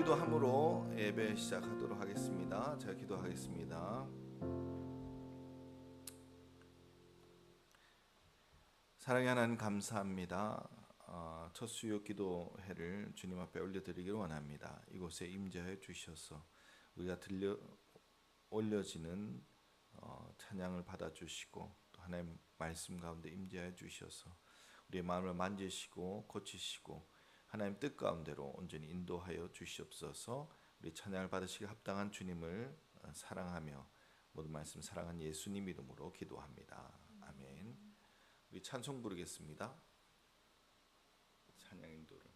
기도함으로 예배 시작하도록 하겠습니다. 제가 기도하겠습니다. 사랑의 하나님 감사합니다. 첫 수요 기도회를 주님 앞에 올려드리기를 원합니다. 이곳에 임재하여 주셔서 우리가 올려지는 찬양을 받아주시고 또 하나님 말씀 가운데 임재하여 주셔서 우리의 마음을 만지시고 고치시고 하나님 뜻 가운데로 온전히 인도하여 주시옵소서. 우리 찬양을 받으시기 합당한 주님을 사랑하며 모든 말씀 사랑한 예수님 이름으로 기도합니다. 아멘. 우리 찬송 부르겠습니다. 찬양 인도를.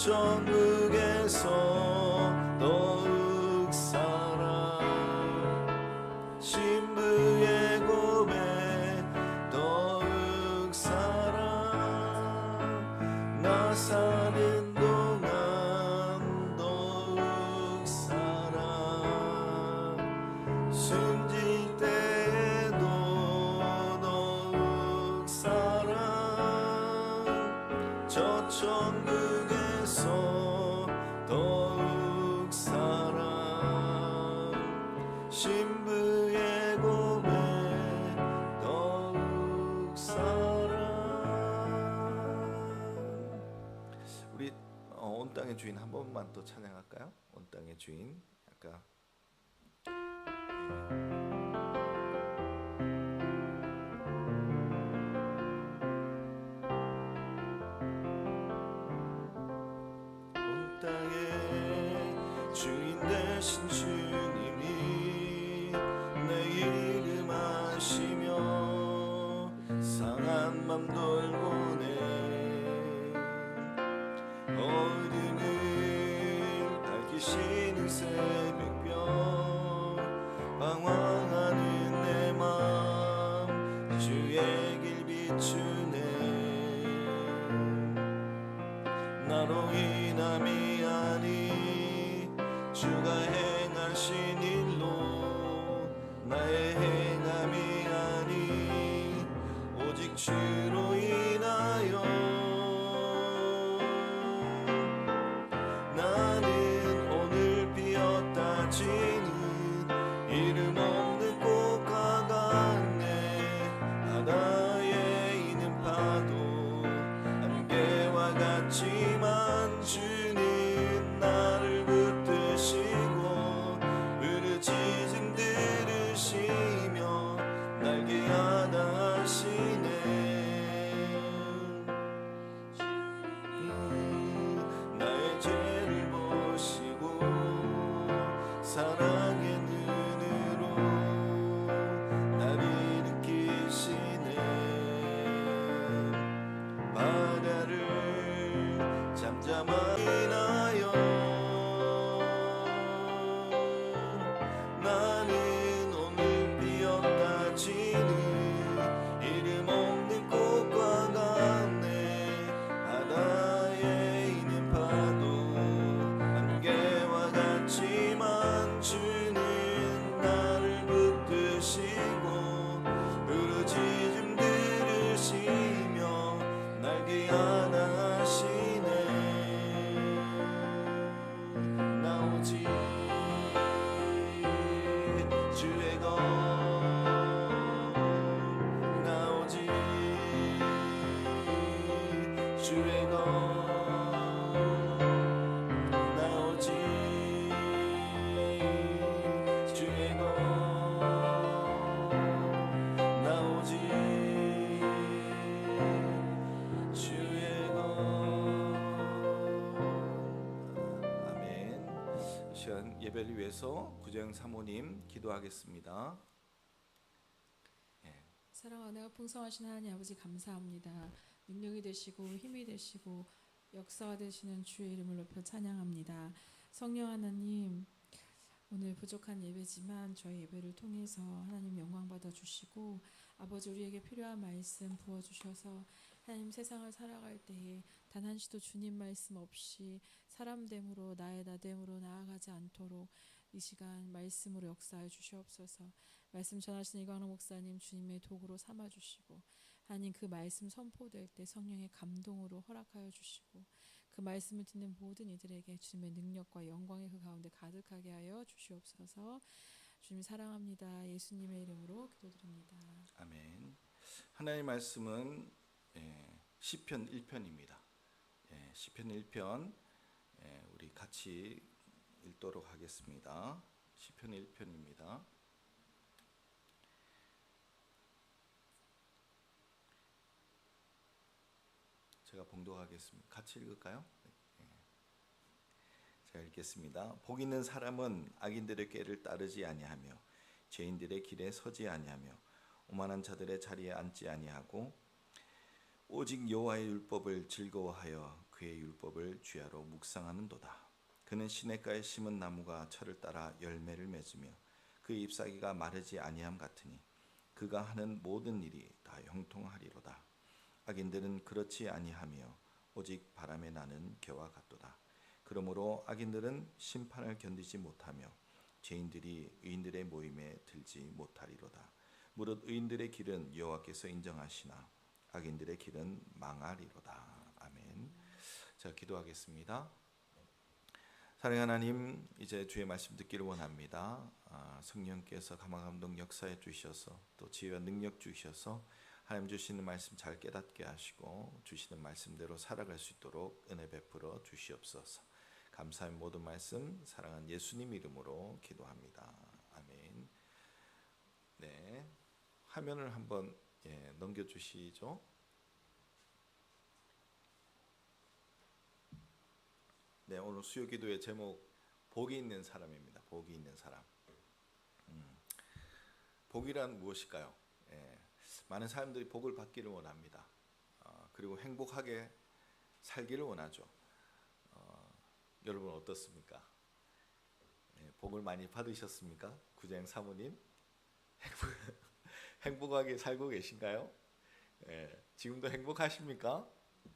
천국에서 더욱 온 땅의 주인 한 번만 또 찬양할까요? 온 땅의 주인. 아까 온 땅의 주인 되신 주님이 내 이름 아시며 상한 맘 돌보네 어둠을 밝히시는 새벽별 방황하는 내 맘 주의 길 비추네 나로 인함이 아니 주가 행하신 일로 나의 행함이 아니 오직 주로 인하여 나는 오늘 피었다 지는 이름 없는 꽃과 같네 바다에 있는 파도 안개와 같지만 주는 나를 붙드시고 부르짖음 들으시며 날개 하나 하시네 나의 죄를 보시고 사랑의 눈으로 나를 일으키시네 바다를 잠잠하게 하여 나는 오늘 피었다 지는 이름 없는 꽃과 같네 바다에 있는 파도 안개와 같지만 주는 나를 붙드시고 부르짖음 들으시며 날개 하나 하시네 나 오직 주의 것 나 오직 주의 것 나 오직 주의 것 나 오직 주의 것 아멘. 이 시간 예배를 위해서 구정 사모님 기도하겠습니다. 사랑하고 내가 풍성하신 하나님 아버지 감사합니다. 능력이 되시고 힘이 되시고 역사가 되시는 주의 이름을 높여 찬양합니다. 성령 하나님 오늘 부족한 예배지만 저희 예배를 통해서 하나님 영광 받아 주시고 아버지 우리에게 필요한 말씀 부어 주셔서 하나님 세상을 살아갈 때에 단 한시도 주님 말씀 없이 사람됨으로 나의 나됨으로 나아가지 않도록 이 시간 말씀으로 역사해 주시옵소서. 말씀 전하시는 이광호 목사님 주님의 도구로 삼아 주시고 하나님 그 말씀 선포될 때 성령의 감동으로 허락하여 주시고 그 말씀을 듣는 모든 이들에게 주님의 능력과 영광이 그 가운데 가득하게 하여 주시옵소서. 주님 사랑합니다. 예수님의 이름으로 기도드립니다. 아멘. 하나님의 말씀은 시편 1편입니다. 시편 1편 우리 같이 읽도록 하겠습니다. 시편 1편입니다. 제가 봉독하겠습니다. 같이 읽을까요? 제가 읽겠습니다. 복 있는 사람은 악인들의 꾀를 따르지 아니하며 죄인들의 길에 서지 아니하며 오만한 자들의 자리에 앉지 아니하고 오직 여호와의 율법을 즐거워하여 그의 율법을 주야로 묵상하는도다. 그는 시냇가에 심은 나무가 철을 따라 열매를 맺으며 그 잎사귀가 마르지 아니함 같으니 그가 하는 모든 일이 다 형통하리로다. 악인들은 그렇지 아니하며 오직 바람에 나는 겨와 같도다. 그러므로 악인들은 심판을 견디지 못하며 죄인들이 의인들의 모임에 들지 못하리로다. 무릇 의인들의 길은 여호와께서 인정하시나 악인들의 길은 망하리로다. 아멘. 자, 기도하겠습니다. 사랑하는 하나님, 이제 주의 말씀 듣기를 원합니다. 성령께서 감화 감동 역사해 주셔서 또 지혜와 능력 주셔서 하나님 주시는 말씀 잘 깨닫게 하시고 주시는 말씀대로 살아갈 수 있도록 은혜 베풀어 주시옵소서. 감사의 모든 말씀 사랑하는 예수님 이름으로 기도합니다. 아멘. 네, 화면을 한번 넘겨주시죠. 네, 오늘 수요 기도의 제목 복이 있는 사람입니다. 복이 있는 사람. 복이란 무엇일까요? 많은 사람들이 복을 받기를 원합니다. 그리고 행복하게 살기를 원하죠. 여러분 어떻습니까? 복을 많이 받으셨습니까? 구자영 사모님 행복하게 살고 계신가요? 지금도 행복하십니까?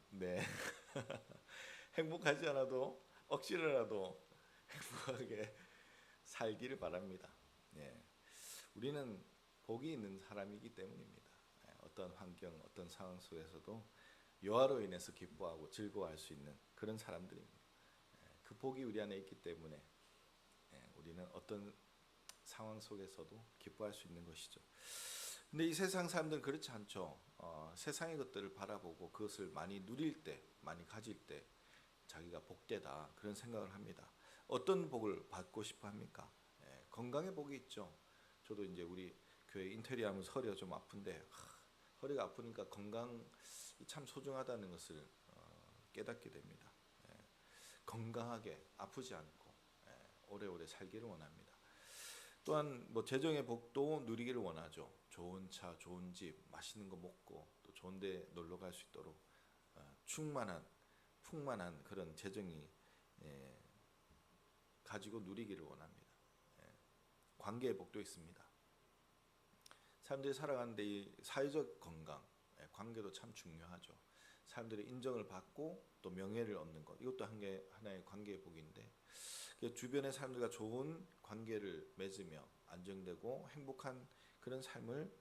네. 행복하지 않아도 억지로라도 행복하게 살기를 바랍니다. 우리는 복이 있는 사람이기 때문입니다. 어떤 환경, 어떤 상황 속에서도 여호와로 인해서 기뻐하고 즐거워할 수 있는 그런 사람들입니다. 그 복이 우리 안에 있기 때문에 우리는 어떤 상황 속에서도 기뻐할 수 있는 것이죠. 근데 이 세상 사람들은 그렇지 않죠. 세상의 것들을 바라보고 그것을 많이 누릴 때, 많이 가질 때 자기가 복되다 그런 생각을 합니다. 어떤 복을 받고 싶어 합니까? 건강의 복이 있죠. 저도 이제 우리 교회 인테리어 하면서 허리가 좀 아픈데 허리가 아프니까 건강이 참 소중하다는 것을 깨닫게 됩니다. 건강하게 아프지 않고 오래오래 살기를 원합니다. 또한 뭐 재정의 복도 누리기를 원하죠. 좋은 차, 좋은 집, 맛있는 거 먹고 또 좋은 데 놀러 갈 수 있도록 충만한, 풍만한 그런 재정이 가지고 누리기를 원합니다. 관계의 복도 있습니다. 사람들이 살아가는데 이 사회적 건강, 관계도 참 중요하죠. 사람들의 인정을 받고 또 명예를 얻는 것, 이것도 하나의 관계의 복인데 주변의 사람들과 좋은 관계를 맺으며 안정되고 행복한 그런 삶을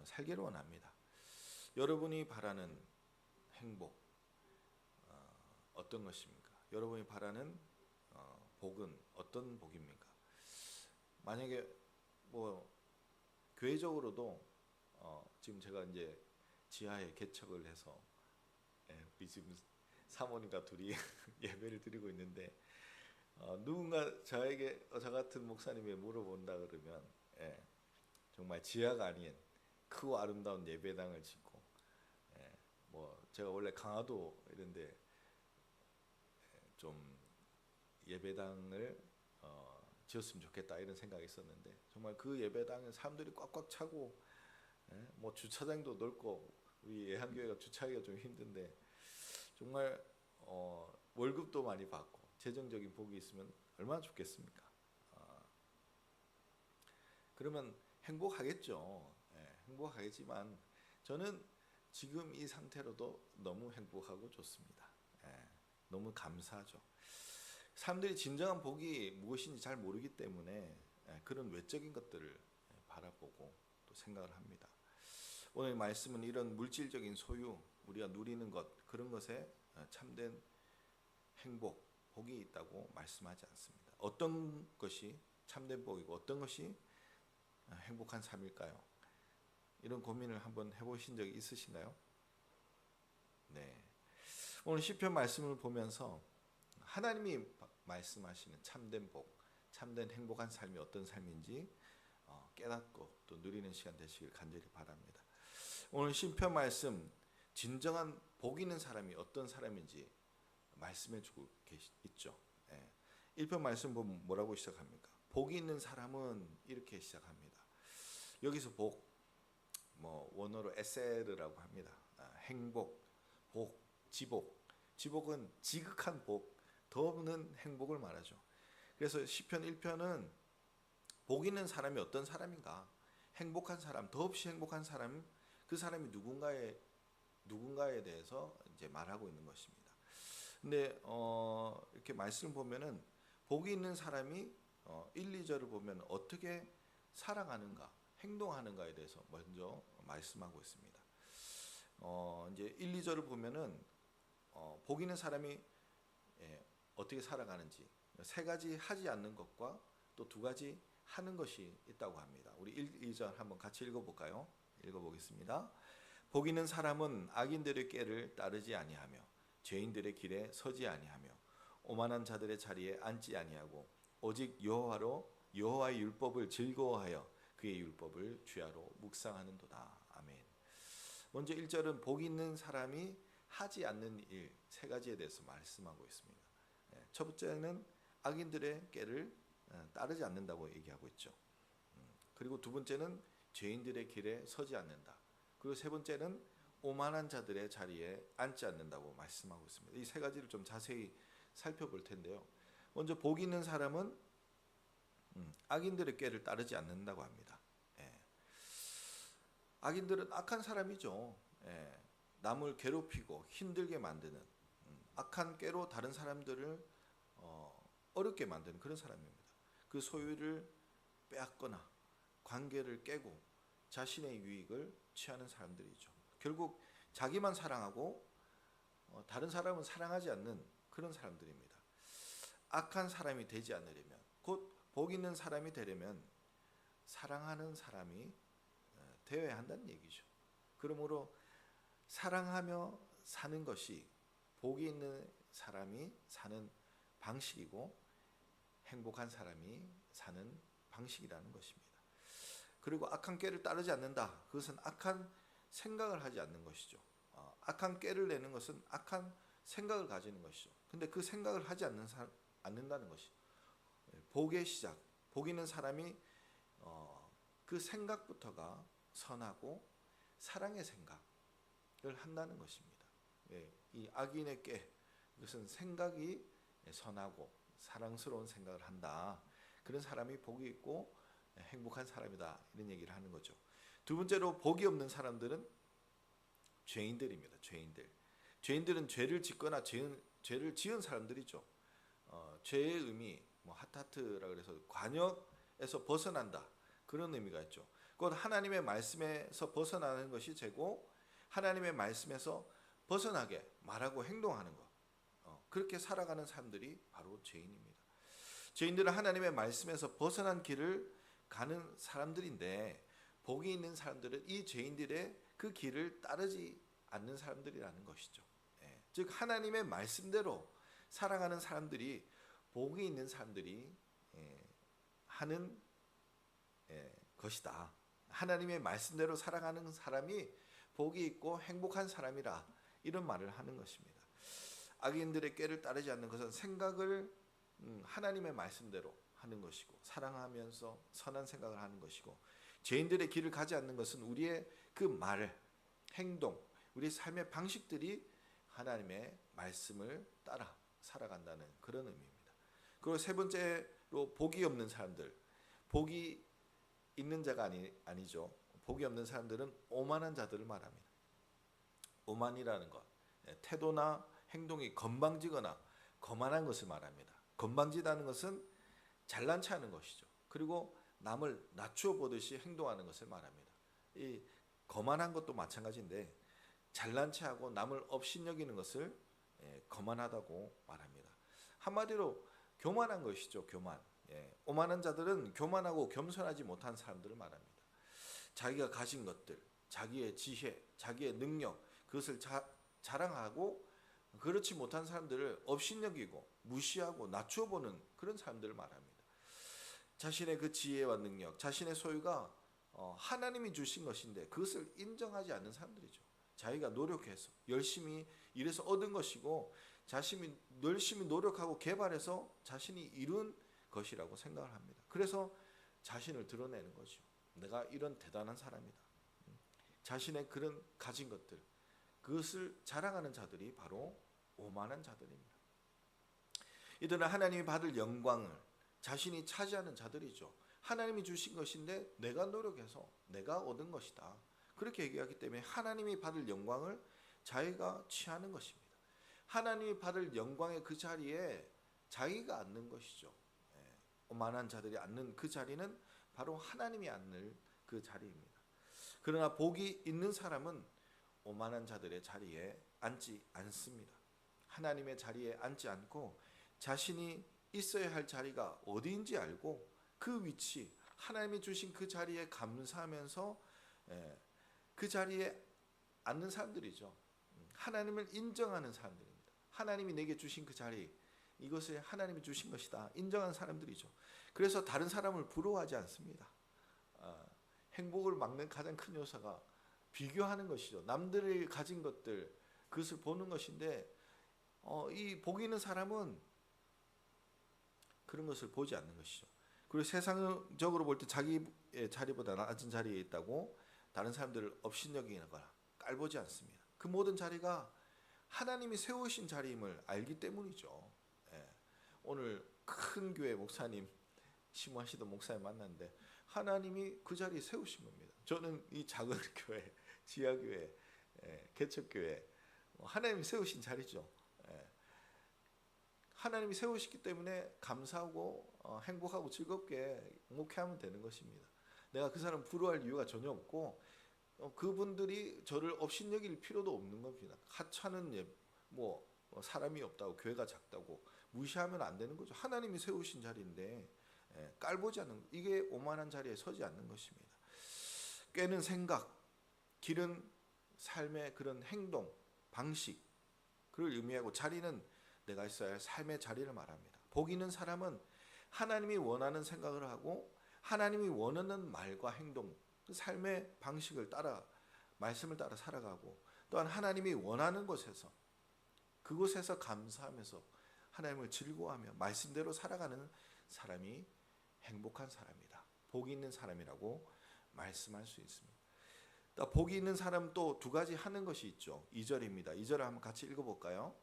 살기를 원합니다. 여러분이 바라는 행복 어떤 것입니까? 여러분이 바라는 복은 어떤 복입니까? 만약에 뭐 교회적으로도 지금 제가 이제 지하에 개척을 해서 지금 사모님과 둘이 예배를 드리고 있는데 누군가 저에게 저 같은 목사님이 물어본다 그러면 정말 지하가 아닌 크고 아름다운 예배당을 짓고 뭐 제가 원래 강화도 이런데 좀 예배당을 지었으면 좋겠다 이런 생각이 있었는데 정말 그 예배당은 사람들이 꽉꽉 차고 뭐 주차장도 넓고 우리 예한교회가 주차하기가 좀 힘든데 정말 월급도 많이 받고 재정적인 복이 있으면 얼마나 좋겠습니까? 그러면 행복하겠죠. 행복하겠지만 저는 지금 이 상태로도 너무 행복하고 좋습니다. 너무 감사하죠. 사람들이 진정한 복이 무엇인지 잘 모르기 때문에 그런 외적인 것들을 바라보고 또 생각을 합니다. 오늘 말씀은 이런 물질적인 소유, 우리가 누리는 것, 그런 것에 참된 행복, 복이 있다고 말씀하지 않습니다. 어떤 것이 참된 복이고 어떤 것이 행복한 삶일까요? 이런 고민을 한번 해보신 적이 있으신가요? 네. 오늘 시편 말씀을 보면서 하나님이 말씀하시는 참된 복, 참된 행복한 삶이 어떤 삶인지 깨닫고 또 누리는 시간 되시길 간절히 바랍니다. 오늘 시편 말씀 진정한 복 있는 사람이 어떤 사람인지 말씀해 주고 있죠. 1편 말씀 보면 뭐라고 시작합니까? 복이 있는 사람은 이렇게 시작합니다. 여기서 복, 뭐 원어로 에세르라고 합니다. 행복, 복, 지복. 지복은 지극한 복, 더 없는 행복을 말하죠. 그래서 시편 1편은 복 있는 사람이 어떤 사람인가? 행복한 사람, 더없이 행복한 사람, 그 사람이 누군가에 대해서 이제 말하고 있는 것입니다. 근데 이렇게 말씀을 보면은 복이 있는 사람이 1, 2절을 보면 어떻게 살아가는가, 행동하는가에 대해서 먼저 말씀하고 있습니다. 이제 1, 2절을 보면은 복 있는 사람이 어떻게 살아가는지 세 가지 하지 않는 것과 또 두 가지 하는 것이 있다고 합니다. 우리 1, 2절 한번 같이 읽어볼까요? 읽어보겠습니다. 복 있는 사람은 악인들의 꾀를 따르지 아니하며 죄인들의 길에 서지 아니하며 오만한 자들의 자리에 앉지 아니하고 오직 여호와의 율법을 즐거워하여 그의 율법을 주야로 묵상하는도다. 아멘. 먼저 1절은 복 있는 사람이 하지 않는 일 세 가지에 대해서 말씀하고 있습니다. 첫 번째는 악인들의 꾀를 따르지 않는다고 얘기하고 있죠. 그리고 두 번째는 죄인들의 길에 서지 않는다. 그리고 세 번째는 오만한 자들의 자리에 앉지 않는다고 말씀하고 있습니다. 이 세 가지를 좀 자세히 살펴볼 텐데요. 먼저 복 있는 사람은 악인들의 꾀를 따르지 않는다고 합니다. 악인들은 악한 사람이죠. 남을 괴롭히고 힘들게 만드는 악한 꾀로 다른 사람들을 어렵게 만드는 그런 사람입니다. 그 소유를 빼앗거나 관계를 깨고 자신의 유익을 취하는 사람들이죠. 결국 자기만 사랑하고 다른 사람은 사랑하지 않는 그런 사람들입니다. 악한 사람이 되지 않으려면, 곧 복 있는 사람이 되려면 사랑하는 사람이 되어야 한다는 얘기죠. 그러므로 사랑하며 사는 것이 복이 있는 사람이 사는 방식이고 행복한 사람이 사는 방식이라는 것입니다. 그리고 악한 꾀를 따르지 않는다. 그것은 악한 생각을 하지 않는 것이죠. 악한 꾀를 내는 것은 악한 생각을 가지는 것이죠. 근데 그 생각을 하지 않는다는 것이 복의 시작. 복 있는 사람이 그 생각부터가 선하고 사랑의 생각을 한다는 것입니다. 이 악인의 꾀, 이것은 생각이 선하고 사랑스러운 생각을 한다. 그런 사람이 복이 있고 행복한 사람이다. 이런 얘기를 하는 거죠. 두 번째로 복이 없는 사람들은 죄인들입니다. 죄인들은 죄를 짓거나 죄를 지은 사람들이죠. 죄의 의미, 하타트라 그래서 관역에서 벗어난다. 그런 의미가 있죠. 곧 하나님의 말씀에서 벗어나는 것이 죄고 하나님의 말씀에서 벗어나게 말하고 행동하는 것. 그렇게 살아가는 사람들이 바로 죄인입니다. 죄인들은 하나님의 말씀에서 벗어난 길을 가는 사람들인데 복이 있는 사람들은 이 죄인들의 그 길을 따르지 않는 사람들이라는 것이죠. 즉 하나님의 말씀대로 살아가는 사람들이 복이 있는 사람들이 하는 것이다. 하나님의 말씀대로 살아가는 사람이 복이 있고 행복한 사람이라 이런 말을 하는 것입니다. 악인들의 꾀를 따르지 않는 것은 생각을 하나님의 말씀대로 하는 것이고 사랑하면서 선한 생각을 하는 것이고 죄인들의 길을 가지 않는 것은 우리의 그 말, 행동, 우리 삶의 방식들이 하나님의 말씀을 따라 살아간다는 그런 의미입니다. 그리고 세 번째로 복이 없는 사람들, 복이 있는 자가 아니죠. 복이 없는 사람들은 오만한 자들을 말합니다. 오만이라는 것, 태도나 행동이 건방지거나 거만한 것을 말합니다. 건방지다는 것은 잘난 체하는 것이죠. 그리고 남을 낮추어 보듯이 행동하는 것을 말합니다. 이 거만한 것도 마찬가지인데 잘난 체하고 남을 업신여기는 것을 거만하다고 말합니다. 한마디로 교만한 것이죠. 교만. 오만한 자들은 교만하고 겸손하지 못한 사람들을 말합니다. 자기가 가진 것들, 자기의 지혜, 자기의 능력, 그것을 자랑하고 그렇지 못한 사람들을 업신여기고 무시하고 낮추어 보는 그런 사람들을 말합니다. 자신의 그 지혜와 능력, 자신의 소유가 하나님이 주신 것인데 그것을 인정하지 않는 사람들이죠. 자기가 노력해서 열심히 일해서 얻은 것이고 자신이 열심히 노력하고 개발해서 자신이 이룬 것이라고 생각을 합니다. 그래서 자신을 드러내는 거죠. 내가 이런 대단한 사람이다. 자신의 그런 가진 것들, 그것을 자랑하는 자들이 바로 오만한 자들입니다. 이들은 하나님이 받을 영광을 자신이 차지하는 자들이죠. 하나님이 주신 것인데 내가 노력해서 내가 얻은 것이다. 그렇게 얘기하기 때문에 하나님이 받을 영광을 자기가 취하는 것입니다. 하나님이 받을 영광의 그 자리에 자기가 앉는 것이죠. 오만한 자들이 앉는 그 자리는 바로 하나님이 앉는 그 자리입니다. 그러나 복이 있는 사람은 오만한 자들의 자리에 앉지 않습니다. 하나님의 자리에 앉지 않고 자신이 있어야 할 자리가 어디인지 알고 그 위치, 하나님이 주신 그 자리에 감사하면서 그 자리에 않는 사람들이죠. 하나님을 인정하는 사람들입니다. 하나님이 내게 주신 그 자리, 이것을 하나님이 주신 것이다 인정하는 사람들이죠. 그래서 다른 사람을 부러워하지 않습니다. 행복을 막는 가장 큰 요소가 비교하는 것이죠. 남들이 가진 것들, 그것을 보는 것인데 이 복 있는 사람은 그런 것을 보지 않는 것이죠. 그리고 세상적으로 볼 때 자기의 자리보다 낮은 자리에 있다고 다른 사람들을 업신여기거나 깔보지 않습니다. 그 모든 자리가 하나님이 세우신 자리임을 알기 때문이죠. 오늘 큰 교회 목사님, 심호하시던 목사님 만났는데 하나님이 그 자리에 세우신 겁니다. 저는 이 작은 교회, 지하교회, 개척교회, 하나님이 세우신 자리죠. 하나님이 세우셨기 때문에 감사하고 행복하고 즐겁게 목회하면 되는 것입니다. 내가 그 사람 부러워할 이유가 전혀 없고 그분들이 저를 업신여길 필요도 없는 겁니다. 하찮은 사람이 없다고, 교회가 작다고 무시하면 안 되는 거죠. 하나님이 세우신 자리인데 깔보지 않는, 이게 오만한 자리에 서지 않는 것입니다. 꾀는 생각, 길은 삶의 그런 행동, 방식, 그걸 의미하고 자리는 내가 있어야 할 삶의 자리를 말합니다. 복 있는 사람은 하나님이 원하는 생각을 하고 하나님이 원하는 말과 행동, 그 삶의 방식을 따라, 말씀을 따라 살아가고, 또한 하나님이 원하는 곳에서, 그곳에서 감사하면서 하나님을 즐거워하며 말씀대로 살아가는 사람이 행복한 사람이다, 복이 있는 사람이라고 말씀할 수 있습니다. 또 복이 있는 사람 또 두 가지 하는 것이 있죠. 2절입니다. 2절을 한번 같이 읽어볼까요?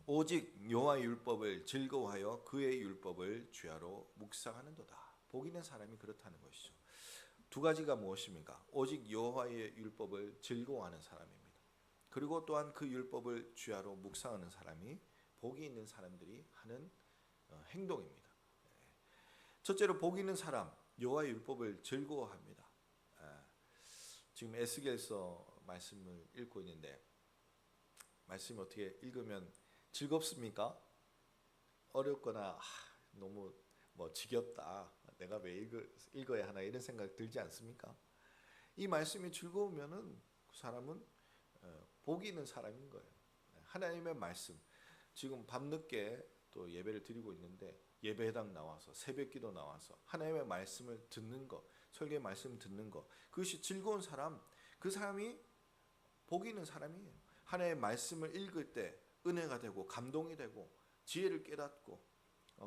오직 여호와의 율법을 즐거워하여 그의 율법을 주야로 묵상하는도다. 복 있는 사람이 그렇다는 것이죠. 두 가지가 무엇입니까? 오직 여호와의 율법을 즐거워하는 사람입니다. 그리고 또한 그 율법을 주야로 묵상하는 사람이 복이 있는 사람들이 하는 행동입니다. 첫째로 복 있는 사람, 여호와의 율법을 즐거워합니다. 지금 에스겔서 말씀을 읽고 있는데 말씀이 어떻게 읽으면 즐겁습니까? 어렵거나 너무 지겹다, 내가 왜 읽어야 하나 이런 생각 들지 않습니까? 이 말씀이 즐거우면은 그 사람은 복이 있는 사람인 거예요. 하나님의 말씀, 지금 밤늦게 또 예배를 드리고 있는데 예배당 나와서 새벽기도 나와서 하나님의 말씀을 듣는 것, 설교의 말씀 듣는 것, 그것이 즐거운 사람, 그 사람이 복이 있는 사람이에요. 하나님의 말씀을 읽을 때 은혜가 되고 감동이 되고 지혜를 깨닫고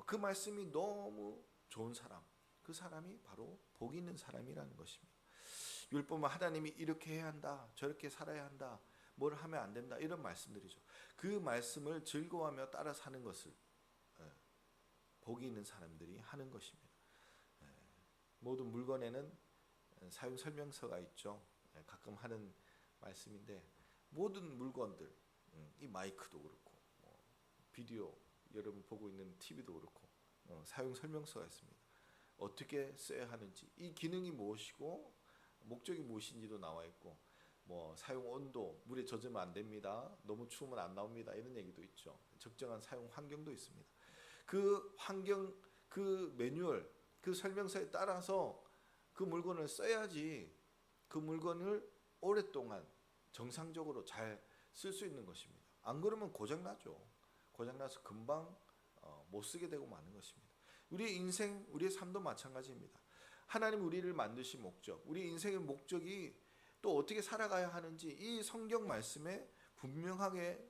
그 말씀이 너무 좋은 사람, 그 사람이 바로 복이 있는 사람이라는 것입니다. 율법은 하나님이 이렇게 해야 한다, 저렇게 살아야 한다, 뭘 하면 안 된다, 이런 말씀들이죠. 그 말씀을 즐거워하며 따라 사는 것을 복이 있는 사람들이 하는 것입니다. 모든 물건에는 사용 설명서가 있죠. 가끔 하는 말씀인데 모든 물건들, 이 마이크도 그렇고 비디오 여러분 보고 있는 TV도 그렇고 사용 설명서가 있습니다. 어떻게 써야 하는지, 이 기능이 무엇이고 목적이 무엇인지도 나와 있고, 사용 온도, 물에 젖으면 안 됩니다, 너무 추우면 안 나옵니다, 이런 얘기도 있죠. 적정한 사용 환경도 있습니다. 그 환경, 그 매뉴얼, 그 설명서에 따라서 그 물건을 써야지 그 물건을 오랫동안 정상적으로 잘 쓸 수 있는 것입니다. 안 그러면 고장나죠. 고장나서 금방 못 쓰게 되고 마는 것입니다. 우리의 인생, 우리의 삶도 마찬가지입니다. 하나님 우리를 만드신 목적, 우리 인생의 목적이 또 어떻게 살아가야 하는지 이 성경 말씀에 분명하게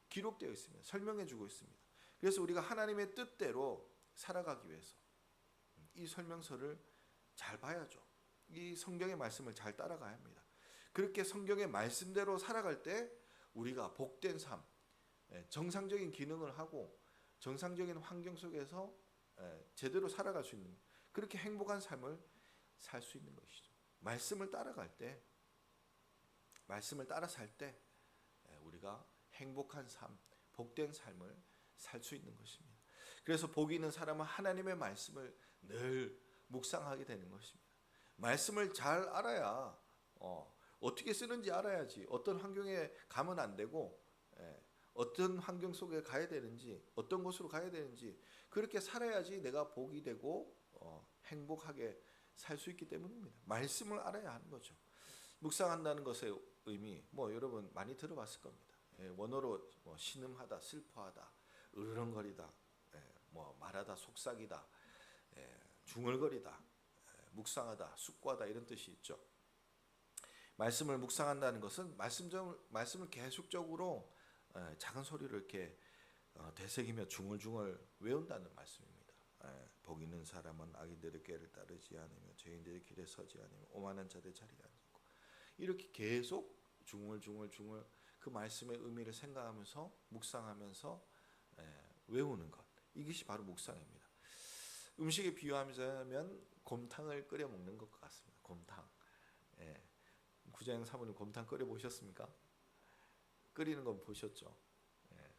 기록되어 있습니다. 설명해 주고 있습니다. 그래서 우리가 하나님의 뜻대로 살아가기 위해서 이 설명서를 잘 봐야죠. 이 성경의 말씀을 잘 따라가야 합니다. 그렇게 성경의 말씀대로 살아갈 때 우리가 복된 삶, 정상적인 기능을 하고 정상적인 환경 속에서 제대로 살아갈 수 있는, 그렇게 행복한 삶을 살 수 있는 것이죠. 말씀을 따라갈 때, 말씀을 따라 살 때 우리가 행복한 삶, 복된 삶을 살 수 있는 것입니다. 그래서 복이 있는 사람은 하나님의 말씀을 늘 묵상하게 되는 것입니다. 말씀을 잘 알아야 어떻게 쓰는지 알아야지 어떤 환경에 가면 안 되고 어떤 환경 속에 가야 되는지, 어떤 곳으로 가야 되는지, 그렇게 살아야지 내가 복이 되고 행복하게 살 수 있기 때문입니다. 말씀을 알아야 하는 거죠. 묵상한다는 것의 의미, 여러분 많이 들어봤을 겁니다. 원어로 신음하다, 슬퍼하다, 으르렁거리다, 말하다, 속삭이다, 중얼거리다, 묵상하다, 숙고하다 이런 뜻이 있죠. 말씀을 묵상한다는 것은 말씀을 계속적으로 작은 소리로 이렇게 되새기며 중얼중얼 외운다는 말씀입니다. 복 있는 사람은 악인들의 꾀를 따르지 않으며 죄인들의 길에 서지 않으며 오만한 자들의 자리에 앉고, 이렇게 계속 중얼중얼 그 말씀의 의미를 생각하면서 묵상하면서 외우는 것, 이것이 바로 묵상입니다. 음식에 비유하자면 곰탕을 끓여 먹는 것 같습니다. 곰탕. 구자영 사모님 곰탕 끓여 보셨습니까? 끓이는 건 보셨죠?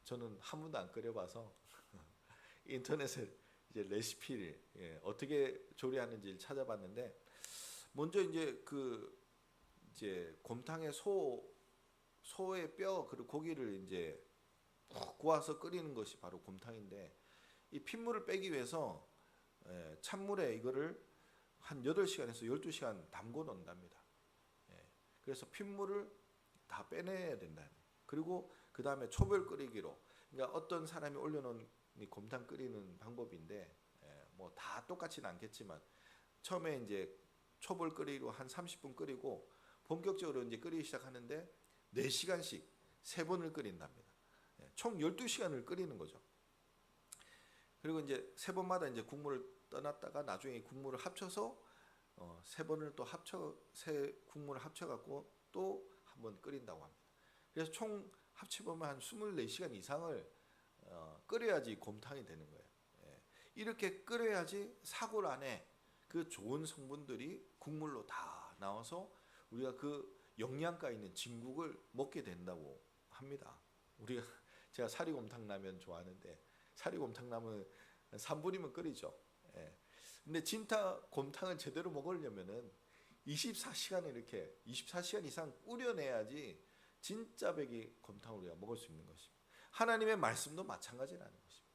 저는 한 번도 안 끓여봐서 인터넷에 이제 레시피를 어떻게 조리하는지를 찾아봤는데, 먼저 이제 곰탕의 소의 뼈 그리고 고기를 이제 푹 구워서 끓이는 것이 바로 곰탕인데, 이 핏물을 빼기 위해서 찬물에 이거를 한 8시간에서 12시간 담궈 놓는답니다. 그래서 핏물을 다 빼내야 된다. 그리고 그 다음에 초벌 끓이기로, 그러니까 어떤 사람이 올려놓은 이 곰탕 끓이는 방법인데, 다 똑같지는 않겠지만 처음에 이제 초벌 끓이고 한 30분 끓이고 본격적으로 이제 끓이기 시작하는데 4시간씩 3번을 끓인답니다. 총 12시간을 끓이는 거죠. 그리고 이제 3번마다 이제 국물을 떠났다가 나중에 국물을 합쳐서 3번을 또 국물을 합쳐갖고 또 한 번 끓인다고 합니다. 그래서 총 합쳐보면 한 24시간 이상을 끓여야지 곰탕이 되는 거예요. 이렇게 끓여야지 사골 안에 그 좋은 성분들이 국물로 다 나와서 우리가 그 영양가 있는 진국을 먹게 된다고 합니다. 제가 사리곰탕 라면 좋아하는데, 사리곰탕 라면 3분이면 끓이죠. 근데 진짜 곰탕을 제대로 먹으려면은 24시간 이상 우려내야지 진짜 배기 곰탕을 우리가 먹을 수 있는 것입니다. 하나님의 말씀도 마찬가지라는 것입니다.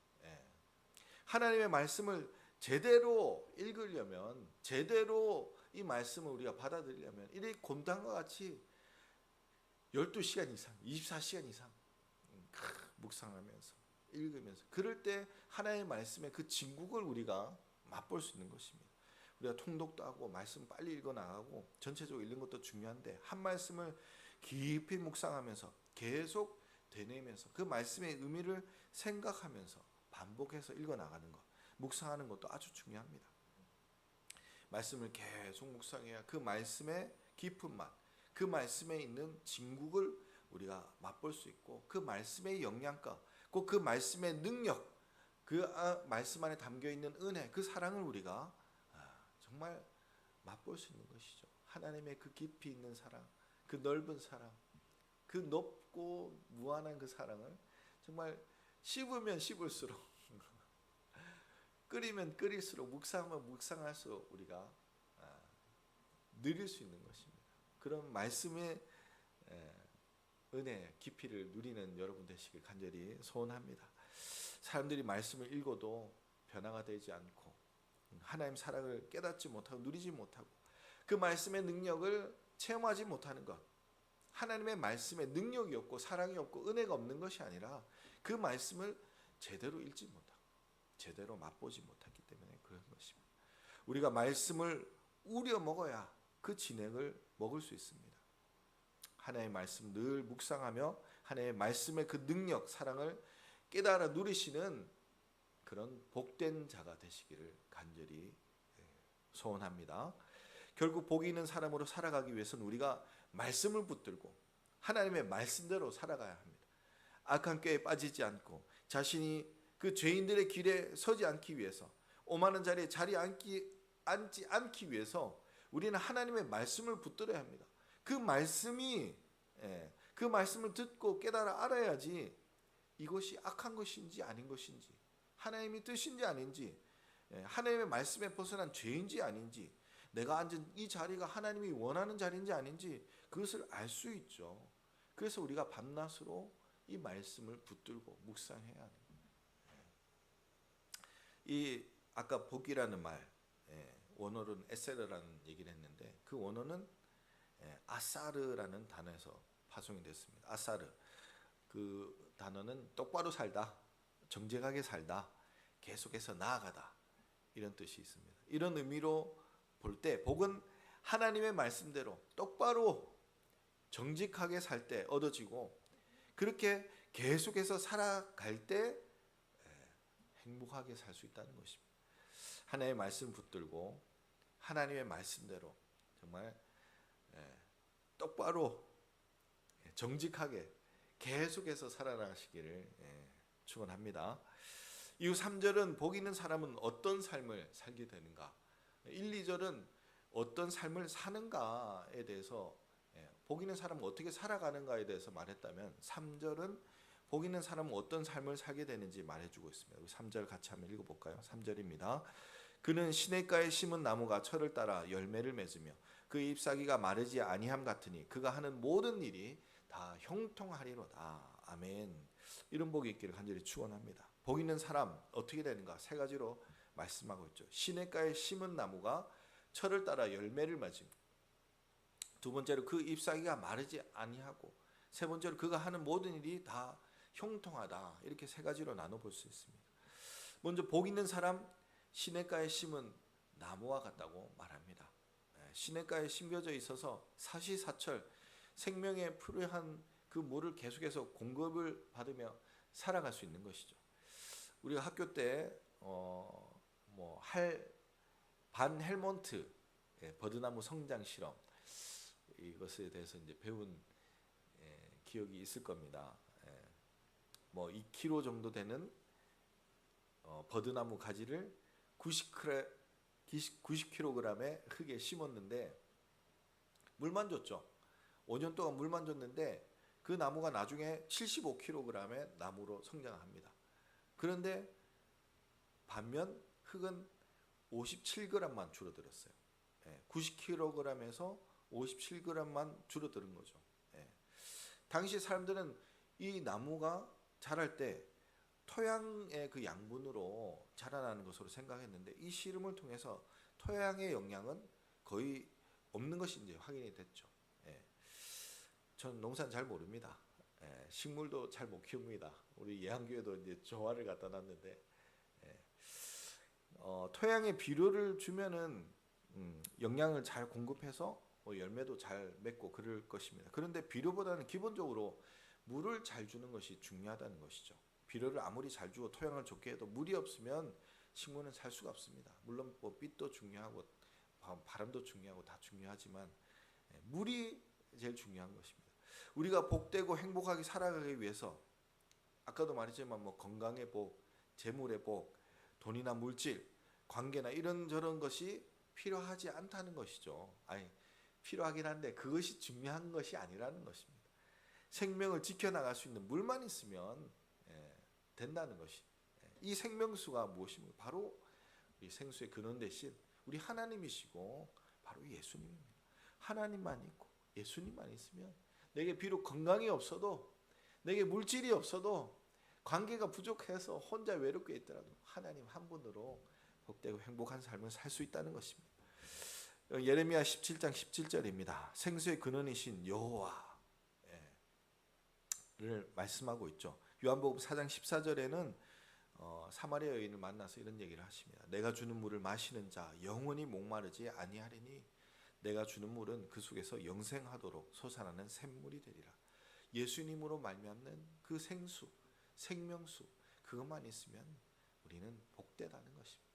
하나님의 말씀을 제대로 읽으려면, 제대로 이 말씀을 우리가 받아들이려면 이 곰탕과 같이 12시간 이상, 24시간 이상 묵상하면서 읽으면서, 그럴 때 하나님의 말씀의 그 진국을 우리가 맛볼 수 있는 것입니다. 우리가 통독도 하고 말씀 빨리 읽어 나가고 전체적으로 읽는 것도 중요한데, 한 말씀을 깊이 묵상하면서 계속 되뇌면서 그 말씀의 의미를 생각하면서 반복해서 읽어 나가는 것, 묵상하는 것도 아주 중요합니다. 말씀을 계속 묵상해야 그 말씀의 깊은 맛, 그 말씀에 있는 진국을 우리가 맛볼 수 있고, 그 말씀의 영양가, 꼭 그 말씀의 능력, 그 말씀 안에 담겨 있는 은혜, 그 사랑을 우리가 정말 맛볼 수 있는 것이죠. 하나님의 그 깊이 있는 사랑, 그 넓은 사랑, 그 높고 무한한 그 사랑을 정말 씹으면 씹을수록 끓이면 끓일수록, 묵상하면 묵상할수록 우리가 누릴 수 있는 것입니다. 그런 말씀의 은혜 깊이를 누리는 여러분 되시길 간절히 소원합니다. 사람들이 말씀을 읽어도 변화가 되지 않고 하나님 사랑을 깨닫지 못하고 누리지 못하고 그 말씀의 능력을 체험하지 못하는 것, 하나님의 말씀에 능력이 없고 사랑이 없고 은혜가 없는 것이 아니라 그 말씀을 제대로 읽지 못하고 제대로 맛보지 못했기 때문에 그런 것입니다. 우리가 말씀을 우려 먹어야 그 진액을 먹을 수 있습니다. 하나님의 말씀 늘 묵상하며 하나님의 말씀의 그 능력, 사랑을 깨달아 누리시는 그런 복된 자가 되시기를 간절히 소원합니다. 결국 복이 있는 사람으로 살아가기 위해서는 우리가 말씀을 붙들고 하나님의 말씀대로 살아가야 합니다. 악한 꾀에 빠지지 않고 자신이 그 죄인들의 길에 서지 않기 위해서, 오만한 자리에 앉지 않기 위해서 우리는 하나님의 말씀을 붙들어야 합니다. 그 말씀을 듣고 깨달아 알아야지 이것이 악한 것인지 아닌 것인지, 하나님의 뜻인지 아닌지, 하나님의 말씀에 벗어난 죄인지 아닌지, 내가 앉은 이 자리가 하나님이 원하는 자리인지 아닌지 그것을 알 수 있죠. 그래서 우리가 밤낮으로 이 말씀을 붙들고 묵상해야 합니다. 이 아까 복이라는 말, 원어로는 에세르라는 얘기를 했는데 그 원어는 아사르라는 단어에서 파송이 됐습니다. 아사르, 그 단어는 똑바로 살다, 정직하게 살다, 계속해서 나아가다, 이런 뜻이 있습니다. 이런 의미로 볼 때 복은 하나님의 말씀대로 똑바로 정직하게 살 때 얻어지고, 그렇게 계속해서 살아갈 때 행복하게 살 수 있다는 것입니다. 하나님의 말씀 붙들고 하나님의 말씀대로 정말 똑바로 정직하게 계속해서 살아나시기를 축원합니다. 이후 3절은 복 있는 사람은 어떤 삶을 살게 되는가, 1, 2절은 어떤 삶을 사는가에 대해서, 복 있는 사람은 어떻게 살아가는가에 대해서 말했다면 3절은 복 있는 사람은 어떤 삶을 살게 되는지 말해주고 있습니다. 3절 같이 한번 읽어볼까요? 3절입니다. 그는 시냇가에 심은 나무가 철을 따라 열매를 맺으며 그 잎사귀가 마르지 아니함 같으니 그가 하는 모든 일이 다 형통하리로다. 아멘. 이런 복이 있기를 간절히 축원합니다. 복 있는 사람 어떻게 되는가? 3가지로 말씀하고 있죠. 시냇가에 심은 나무가 철을 따라 열매를 맺으며, 2번째로 그 잎사귀가 마르지 아니하고, 3번째로 그가 하는 모든 일이 다 형통하다. 이렇게 3가지로 나눠볼 수 있습니다. 먼저 복 있는 사람, 시냇가에 심은 나무와 같다고 말합니다. 시냇가에 심겨져 있어서 사시사철 생명에 필요한 그 물을 계속해서 공급을 받으며 살아갈 수 있는 것이죠. 우리가 학교 때 반 헬몬트 버드나무 성장 실험, 이것에 대해서 이제 배운 기억이 있을 겁니다. 2kg 정도 되는 버드나무 가지를 90kg의 흙에 심었는데 물만 줬죠. 5년 동안 물만 줬는데 그 나무가 나중에 75kg의 나무로 성장합니다. 그런데 반면 흙은 57g만 줄어들었어요. 90kg에서 57g만 줄어드는 거죠. 당시 사람들은 이 나무가 자랄 때 토양의 그 양분으로 자라나는 것으로 생각했는데, 이 실험을 통해서 토양의 영양은 거의 없는 것이 이제 확인이 됐죠. 전 농사는 잘 모릅니다. 식물도 잘 못 키웁니다. 우리 예한교회도 이제 조화를 갖다 놨는데, 토양에 비료를 주면은 영양을 잘 공급해서 열매도 잘 맺고 그럴 것입니다. 그런데 비료보다는 기본적으로 물을 잘 주는 것이 중요하다는 것이죠. 비료를 아무리 잘 주고 토양을 좋게 해도 물이 없으면 식물은 살 수가 없습니다. 물론 빛도 중요하고 바람도 중요하고 다 중요하지만 물이 제일 중요한 것입니다. 우리가 복되고 행복하게 살아가기 위해서 아까도 말했지만 건강의 복, 재물의 복, 돈이나 물질, 관계나 이런저런 것이 필요하지 않다는 것이죠. 필요하긴 한데 그것이 중요한 것이 아니라는 것입니다. 생명을 지켜나갈 수 있는 물만 있으면 된다는 것이, 이 생명수가 무엇입니까? 바로 이 생수의 근원 대신 우리 하나님이시고 바로 예수님입니다. 하나님만 있고 예수님만 있으면 내게 비록 건강이 없어도, 내게 물질이 없어도, 관계가 부족해서 혼자 외롭게 있더라도 하나님 한 분으로 복되고 행복한 삶을 살 수 있다는 것입니다. 예레미야 17장 17절입니다. 생수의 근원이신 여호와를 말씀하고 있죠. 요한복음 4장 14절에는 사마리아 여인을 만나서 이런 얘기를 하십니다. 내가 주는 물을 마시는 자 영원히 목마르지 아니하리니 내가 주는 물은 그 속에서 영생하도록 솟아나는 샘물이 되리라. 예수님으로 말미암는 그 생수, 생명수, 그것만 있으면 우리는 복되다는 것입니다.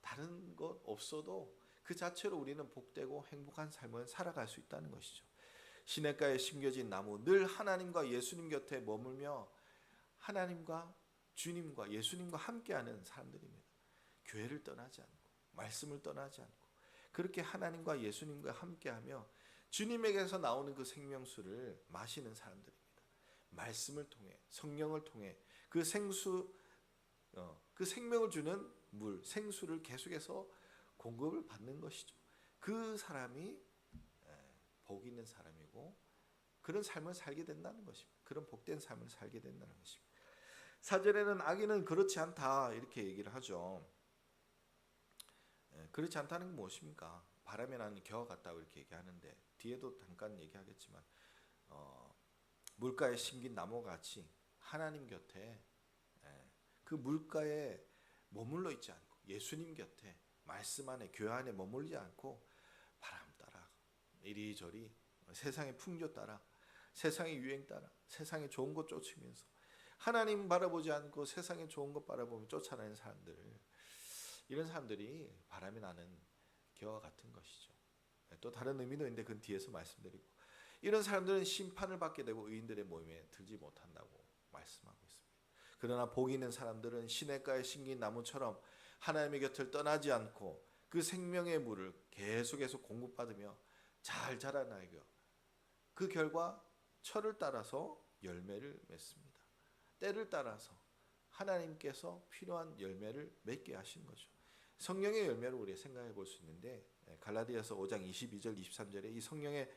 다른 것 없어도 그 자체로 우리는 복되고 행복한 삶을 살아갈 수 있다는 것이죠. 시냇가에 심겨진 나무, 늘 하나님과 예수님 곁에 머물며 하나님과 주님과 예수님과 함께하는 사람들입니다. 교회를 떠나지 않고 말씀을 떠나지 않고 그렇게 하나님과 예수님과 함께하며 주님에게서 나오는 그 생명수를 마시는 사람들입니다. 말씀을 통해, 성령을 통해 그 생수, 그 생명을 주는 물, 생수를 계속해서 공급을 받는 것이죠. 그 사람이 복 있는 사람이고 그런 삶을 살게 된다는 것입니다. 그런 복된 삶을 살게 된다는 것입니다. 4절에는 악인은 그렇지 않다 이렇게 얘기를 하죠. 그렇지 않다는 게 무엇입니까? 바람에 나는 겨와 같다고 이렇게 얘기하는데 뒤에도 잠깐 얘기하겠지만 물가에 심긴 나무와 같이 하나님 곁에 그 물가에 머물러 있지 않고 예수님 곁에 말씀 안에 교회 안에 머물지 않고 바람 따라 이리저리 세상의 풍조 따라 세상의 유행 따라 세상에 좋은 것 쫓으면서 하나님 바라보지 않고 세상에 좋은 것 바라보며 쫓아내는 사람들, 이런 사람들이 바람이 나는 겨와 같은 것이죠. 또 다른 의미도 있는데 그건 뒤에서 말씀드리고, 이런 사람들은 심판을 받게 되고 의인들의 모임에 들지 못한다고 말씀하고 있습니다. 그러나 복 있는 사람들은 시냇가에 심긴 나무처럼 하나님의 곁을 떠나지 않고 그 생명의 물을 계속해서 공급받으며 잘 자라나고 그 결과 철을 따라서 열매를 맺습니다. 때를 따라서 하나님께서 필요한 열매를 맺게 하신 거죠. 성령의 열매를 우리가 생각해 볼 수 있는데 갈라디아서 5장 22절 23절에 이 성령의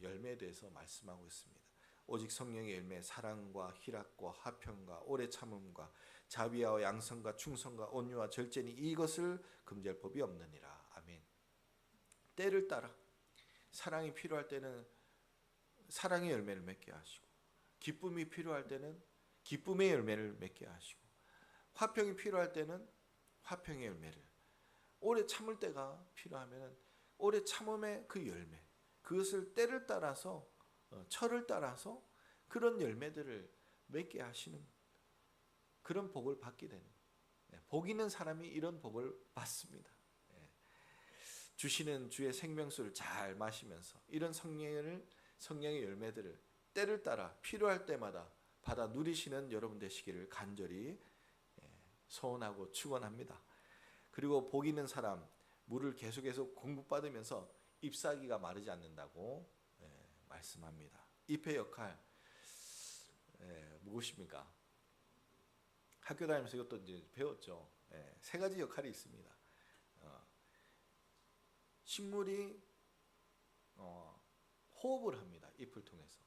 열매에 대해서 말씀하고 있습니다. 오직 성령의 열매 사랑과 희락과 화평과 오래 참음과 자비와 양성과 충성과 온유와 절제니 이것을 금지할 법이 없느니라. 아멘. 때를 따라 사랑이 필요할 때는 사랑의 열매를 맺게 하시고, 기쁨이 필요할 때는 기쁨의 열매를 맺게 하시고, 화평이 필요할 때는 화평의 열매를, 오래 참을 때가 필요하면 오래 참음의 그 열매, 그것을 때를 따라서 철을 따라서 그런 열매들을 맺게 하시는 그런 복을 받게 되는, 복 있는 사람이 이런 복을 받습니다. 주시는 주의 생명수를 잘 마시면서 이런 성령의 열매들을 때를 따라 필요할 때마다 받아 누리시는 여러분 되시기를 간절히 소원하고 축원합니다. 그리고 복 있는 사람, 물을 계속해서 공급받으면서 잎사귀가 마르지 않는다고 말씀합니다. 잎의 역할 무엇입니까? 학교 다니면서 이것도 이제 배웠죠. 세 가지 역할이 있습니다. 식물이 호흡을 합니다. 잎을 통해서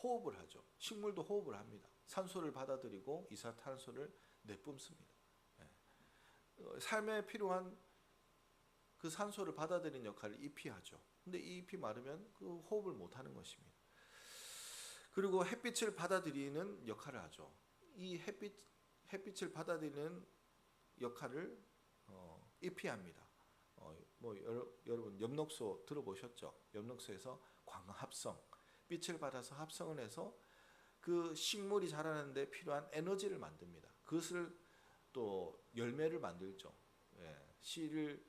호흡을 하죠. 식물도 호흡을 합니다. 산소를 받아들이고 이산화탄소를 내뿜습니다. 삶에 필요한 그 산소를 받아들이는 역할을 잎이 하죠. 근데 이 잎이 마르면 그 호흡을 못하는 것입니다. 그리고 햇빛을 받아들이는 역할을 하죠. 이 햇빛을 받아들이는 역할을 잎이 합니다. 여러분 엽록소 들어보셨죠? 엽록소에서 광합성, 빛을 받아서 합성을 해서 그 식물이 자라는데 필요한 에너지를 만듭니다. 그것을 또 열매를 만들죠. 씨를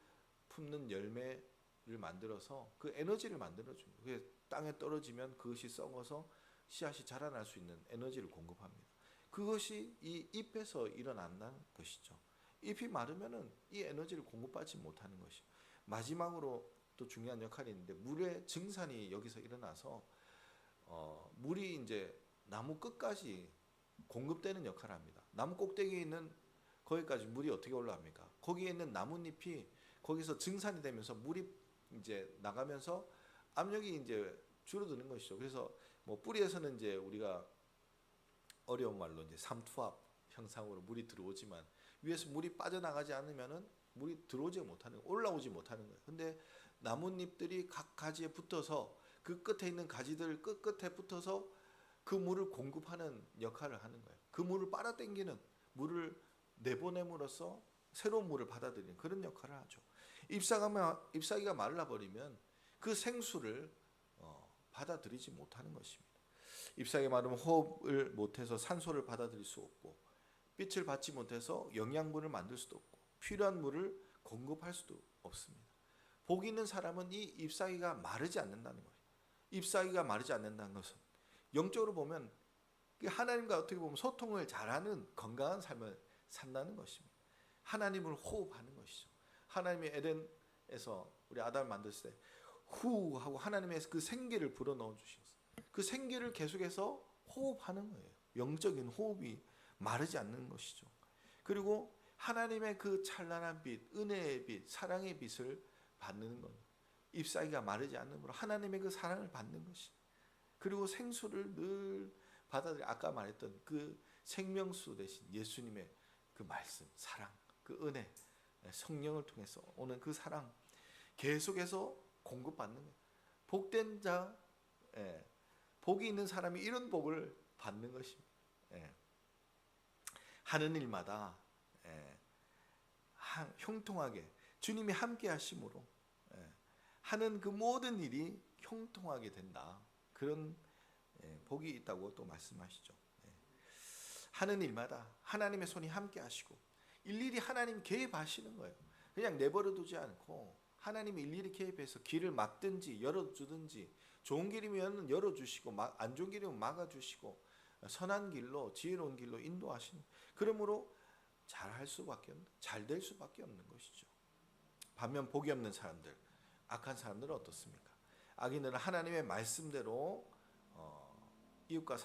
품는 열매를 만들어서 그 에너지를 만들어줍니다. 그게 땅에 떨어지면 그것이 썩어서 씨앗이 자라날 수 있는 에너지를 공급합니다. 그것이 이 잎에서 일어난다는 것이죠. 잎이 마르면은 이 에너지를 공급받지 못하는 것이. 마지막으로 또 중요한 역할이 있는데 물의 증산이 여기서 일어나서 물이 이제 나무 끝까지 공급되는 역할을 합니다. 나무 꼭대기에 있는 거기까지 물이 어떻게 올라갑니까? 거기에 있는 나뭇잎이 거기서 증산이 되면서 물이 이제 나가면서 압력이 이제 줄어드는 것이죠. 그래서 뭐 뿌리에서는 이제 우리가 어려운 말로 이제 삼투압 형상으로 물이 들어오지만 위에서 물이 빠져나가지 않으면은 물이 들어오지 못하는, 올라오지 못하는 거예요. 근데 나뭇잎들이 각 가지에 붙어서 그 끝에 있는 가지들 끝에 붙어서 그 물을 공급하는 역할을 하는 거예요. 그 물을 빨아당기는, 물을 내보냄으로써 새로운 물을 받아들이는 그런 역할을 하죠. 잎사귀가 말라버리면 그 생수를 받아들이지 못하는 것입니다. 잎사귀가 마르면 호흡을 못해서 산소를 받아들일 수 없고, 빛을 받지 못해서 영양분을 만들 수도 없고, 필요한 물을 공급할 수도 없습니다. 복 있는 사람은 이 잎사귀가 마르지 않는다는 거예요. 잎사귀가 마르지 않는다는 것은 영적으로 보면 하나님과 어떻게 보면 소통을 잘하는 건강한 삶을 산다는 것입니다. 하나님을 호흡하는 것이죠. 하나님이 에덴에서 우리 아담을 만들었을 때 후 하고 하나님의 그 생기를 불어넣어 주셨어요. 그 생기를 계속해서 호흡하는 거예요. 영적인 호흡이 마르지 않는 것이죠. 그리고 하나님의 그 찬란한 빛, 은혜의 빛, 사랑의 빛을 받는 것. 잎사귀가 마르지 않으므로 하나님의 그 사랑을 받는 것이. 그리고 생수를 늘 받아들여 아까 말했던 그 생명수 대신 예수님의 그 말씀, 사랑, 그 은혜, 성령을 통해서 오는 그 사랑 계속해서 공급받는 거예요. 복된 자, 복이 있는 사람이 이런 복을 받는 것입니다. 하는 일마다 형통하게 주님이 함께 하심으로 하는 그 모든 일이 형통하게 된다. 그런 복이 있다고 또 말씀하시죠. 하는 일마다 하나님의 손이 함께 하시고 일일이 하나님 개입하시는 거예요. 그냥 내버려 두지 않고 하나님이 일일이 개입해서 길을 막든지 열어주든지 좋은 길이면 열어주시고 안 좋은 길이면 막아주시고 선한 길로 지혜로운 길로 인도하시는, 그러므로 잘할 수밖에 없는, 잘 될 수밖에 없는 것이죠. 반면 복이 없는 사람들, 악한 사람들은 어떻습니까? 악인들은 하나님의 말씀대로 이웃과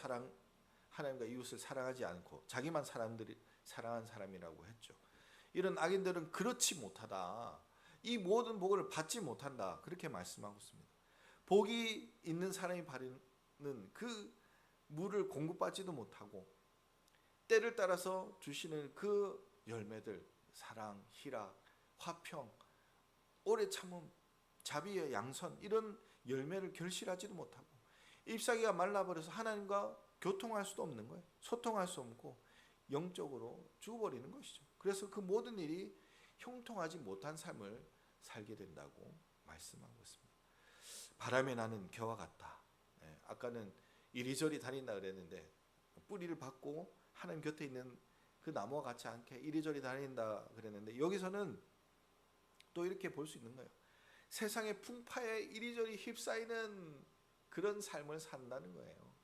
하나님과 이웃을 사랑하지 않고 자기만 사람들이 사랑한 사람이라고 했죠. 이런 악인들은 그렇지 못하다. 이 모든 복을 받지 못한다. 그렇게 말씀하고 있습니다. 복이 있는 사람이 바르는 그 물을 공급받지도 못하고 때를 따라서 주시는 그 열매들, 사랑, 희락, 화평, 오래 참음, 자비의 양선, 이런 열매를 결실하지도 못하고 잎사귀가 말라버려서 하나님과 교통할 수도 없는 거예요. 소통할 수 없고 영적으로 죽어버리는 것이죠. 그래서 그 모든 일이 형통하지 못한 삶을 살게 된다고 말씀하고 있습니다. 바람에 나는 겨와 같다. 아까는 이리저리 다닌다 그랬는데 뿌리를 받고 하나님 곁에 있는 그 나무와 같지 않게 이리저리 다닌다 그랬는데 여기서는 또 이렇게 볼 수 있는 거예요. 세상의 풍파에 이리저리 휩싸이는 그런 삶을 산다는 거예요.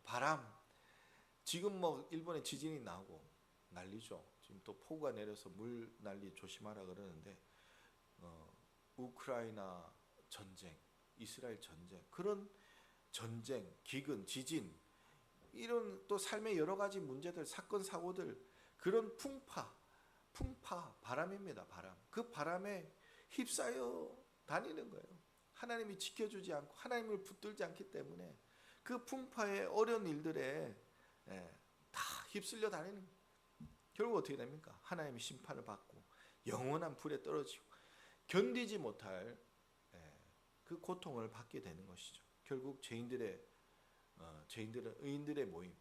바람, 지금 뭐 일본에 지진이 나고 난리죠. 지금 또 폭우가 내려서 물 난리 조심하라 그러는데 우크라이나 전쟁, 이스라엘 전쟁, 그런 전쟁, 기근, 지진, 이런 또 삶의 여러 가지 문제들, 사건, 사고들, 그런 풍파, 바람입니다. 바람. 그 바람에 휩싸여 다니는 거예요. 하나님이 지켜주지 않고 하나님을 붙들지 않기 때문에 그 풍파의 어려운 일들에 다 휩쓸려 다니는 거예요. 결국 어떻게 됩니까? 하나님의 심판을 받고 영원한 불에 떨어지고 견디지 못할 그 고통을 받게 되는 것이죠. 결국 의인들의 모임,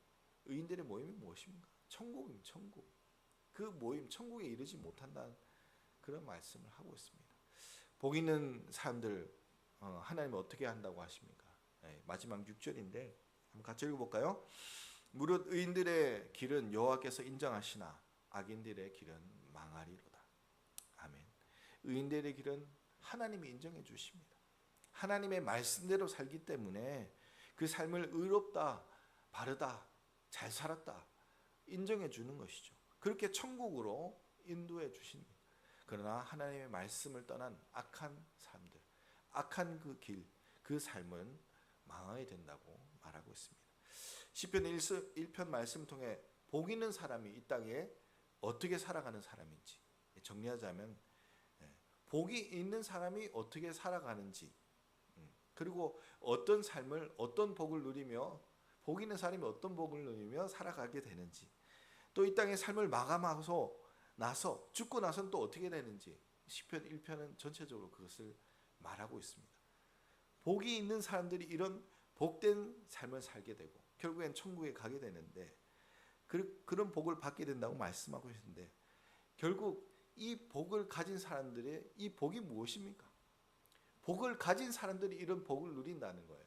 의인들의 모임이 무엇입니까? 천국입니다. 천국. 그 모임, 천국에 이르지 못한다는 그런 말씀을 하고 있습니다. 복 있는 사람들 하나님은 어떻게 한다고 하십니까? 마지막 6절인데 한번 같이 읽어볼까요? 무릇 의인들의 길은 여호와께서 인정하시나 악인들의 길은 망하리로다. 아멘. 의인들의 길은 하나님이 인정해 주십니다. 하나님의 말씀대로 살기 때문에 그 삶을 의롭다, 바르다, 잘 살았다 인정해 주는 것이죠. 그렇게 천국으로 인도해 주십니다. 그러나 하나님의 말씀을 떠난 악한 사람들, 악한 그 길, 그 삶은 망하게 된다고 말하고 있습니다. 시편 1편 말씀을 통해 복 있는 사람이 이 땅에 어떻게 살아가는 사람인지 정리하자면 복이 있는 사람이 어떻게 살아가는지, 그리고 어떤 삶을, 어떤 복을 누리며, 복 있는 사람이 어떤 복을 누리며 살아가게 되는지, 또 이 땅의 삶을 마감하고 나서 죽고 나서는 또 어떻게 되는지 시편 1편은 전체적으로 그것을 말하고 있습니다. 복이 있는 사람들이 이런 복된 삶을 살게 되고 결국엔 천국에 가게 되는데 그런 복을 받게 된다고 말씀하고 있는데, 결국 이 복을 가진 사람들의 이 복이 무엇입니까? 복을 가진 사람들이 이런 복을 누린다는 거예요.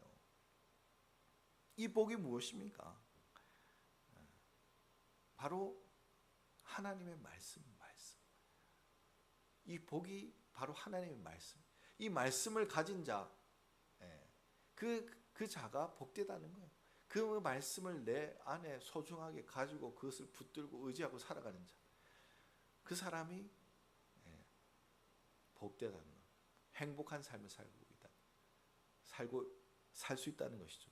이 복이 무엇입니까? 바로 하나님의 말씀. 이 복이 바로 하나님의 말씀. 이 말씀을 가진 자, 그 자가 복되다는 거예요. 그 말씀을 내 안에 소중하게 가지고 그것을 붙들고 의지하고 살아가는 자, 그 사람이 복되다는 것, 행복한 삶을 살 수 있다는 것이죠.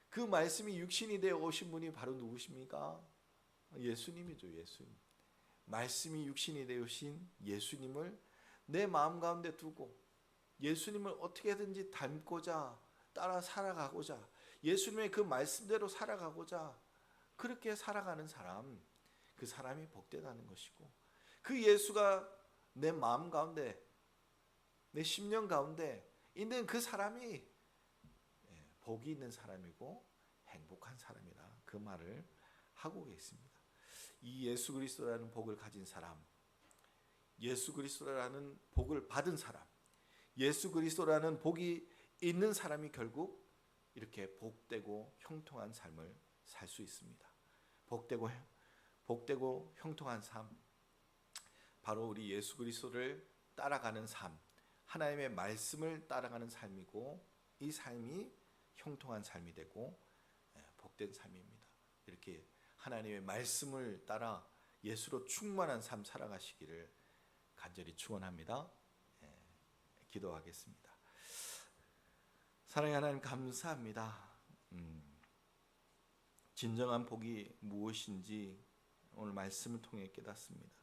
그 말씀이 육신이 되어 오신 분이 바로 누구십니까? 예수님이죠. 예수님. 말씀이 육신이 되으신 예수님을 내 마음 가운데 두고 예수님을 어떻게든지 닮고자, 따라 살아가고자, 예수님의 그 말씀대로 살아가고자 그렇게 살아가는 사람, 그 사람이 복되다는 것이고, 그 예수가 내 마음 가운데, 내 심령 가운데 있는 그 사람이 복이 있는 사람이고 행복한 사람이다. 그 말을 하고 계십니다. 이 예수 그리스도라는 복을 가진 사람, 예수 그리스도라는 복을 받은 사람, 예수 그리스도라는 복이 있는 사람이 결국 이렇게 복되고 형통한 삶을 살 수 있습니다. 복되고 형통한 삶, 바로 우리 예수 그리스도를 따라가는 삶, 하나님의 말씀을 따라가는 삶이고, 이 삶이 형통한 삶이 되고 복된 삶입니다. 이렇게 하나님의 말씀을 따라 예수로 충만한 삶 살아가시기를 간절히 축원합니다. 기도하겠습니다. 사랑의 하나님, 감사합니다. 진정한 복이 무엇인지 오늘 말씀을 통해 깨닫습니다.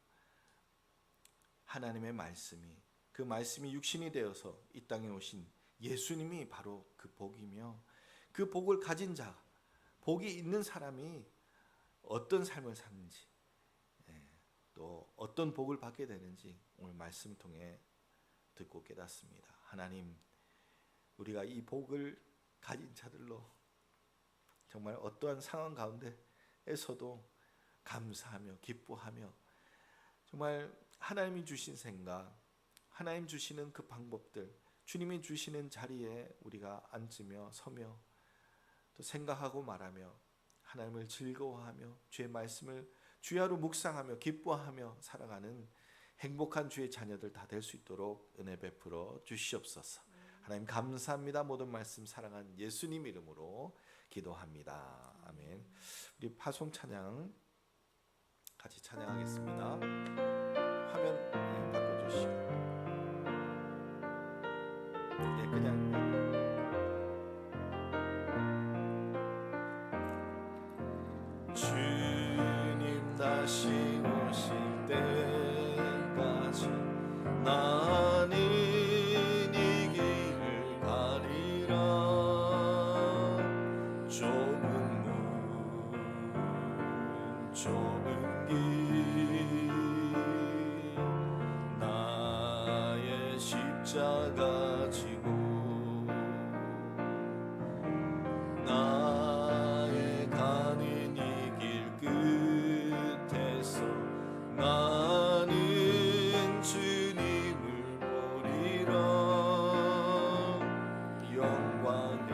하나님의 말씀이, 그 말씀이 육신이 되어서 이 땅에 오신 예수님이 바로 그 복이며, 그 복을 가진 자, 복이 있는 사람이 어떤 삶을 사는지, 또 어떤 복을 받게 되는지 오늘 말씀을 통해 듣고 깨닫습니다. 하나님, 우리가 이 복을 가진 자들로 정말 어떠한 상황 가운데에서도 감사하며 기뻐하며, 정말 하나님이 주신 생각, 하나님 주시는 그 방법들, 주님이 주시는 자리에 우리가 앉으며 서며 또 생각하고 말하며 하나님을 즐거워하며 주의 말씀을 주야로 묵상하며 기뻐하며 살아가는 행복한 주의 자녀들 다 될 수 있도록 은혜 베풀어 주시옵소서. 하나님 감사합니다. 모든 말씀 사랑한 예수님 이름으로 기도합니다. 아멘. 우리 파송 찬양 같이 찬양하겠습니다. 화면 바꿔주시고, 그냥 주님 다시 오실 때까지 나는 이 길을 가리라. 좁은 문 좁은 길, 나의 십자가 지고 나의 가는 이 길 끝에서 나는 주님을 보리라. 영광의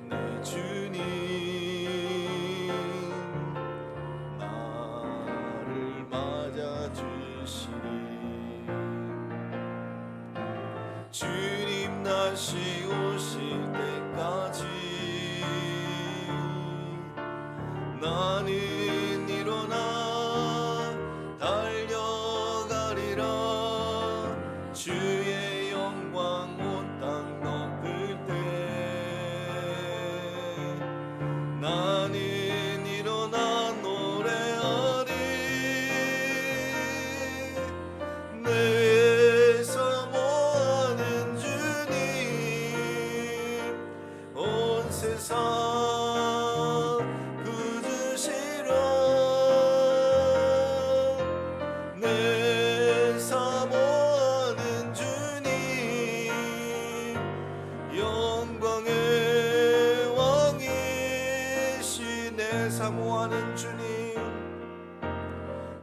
내 주님, 나를 맞아주시리. 주님 다시 오실 때까지 나는 일어나 달려가리라. 주의 영광 온 땅 덮을 때 나는 일어나 노래하리. 내 사모하는 주님, 온 세상 구주시라. 내 사모하는 주님, 영광의 왕이시. 내 사모하는 주님,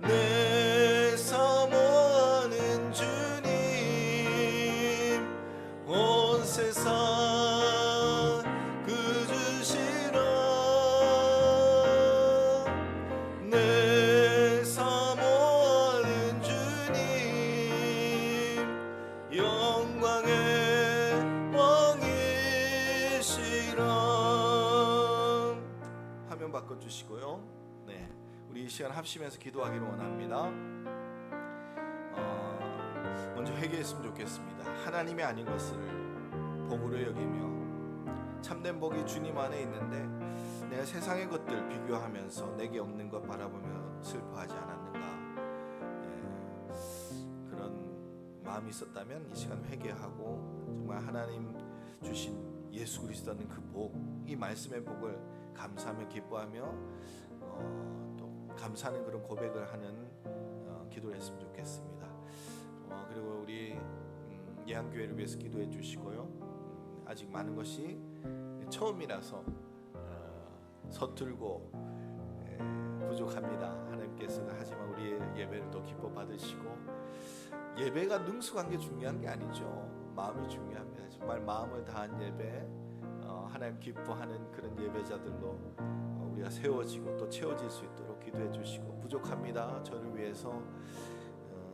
내 사모하는 주님, 온 세상 구주시라. 내 사모하는 주님, 영광의 왕이시라. 화면 바꿔주시고요. 네, 우리 이 시간 합심해서 기도하기를 원합니다. 먼저 회개했으면 좋겠습니다. 하나님이 아닌 것을 복으로 여기며 참된 복이 주님 안에 있는데 내가 세상의 것들 비교하면서 내게 없는 것 바라보며 슬퍼하지 않았는가. 그런 마음이 있었다면 이 시간 회개하고 정말 하나님 주신 예수 그리스도는 그 복, 이 말씀의 복을 감사하며 기뻐하며 또 감사하는 그런 고백을 하는 기도를 했으면 좋겠습니다. 그리고 우리 예한교회를 위해서 기도해 주시고요. 아직 많은 것이 처음이라서 서툴고 부족합니다. 하나님께서 하지만 우리의 예배를 더 기뻐 받으시고, 예배가 능숙한 게 중요한 게 아니죠. 마음이 중요합니다. 정말 마음을 다한 예배, 하나님 기뻐하는 그런 예배자들로 우리가 세워지고 또 채워질 수 있도록 기도해 주시고, 부족합니다. 저를 위해서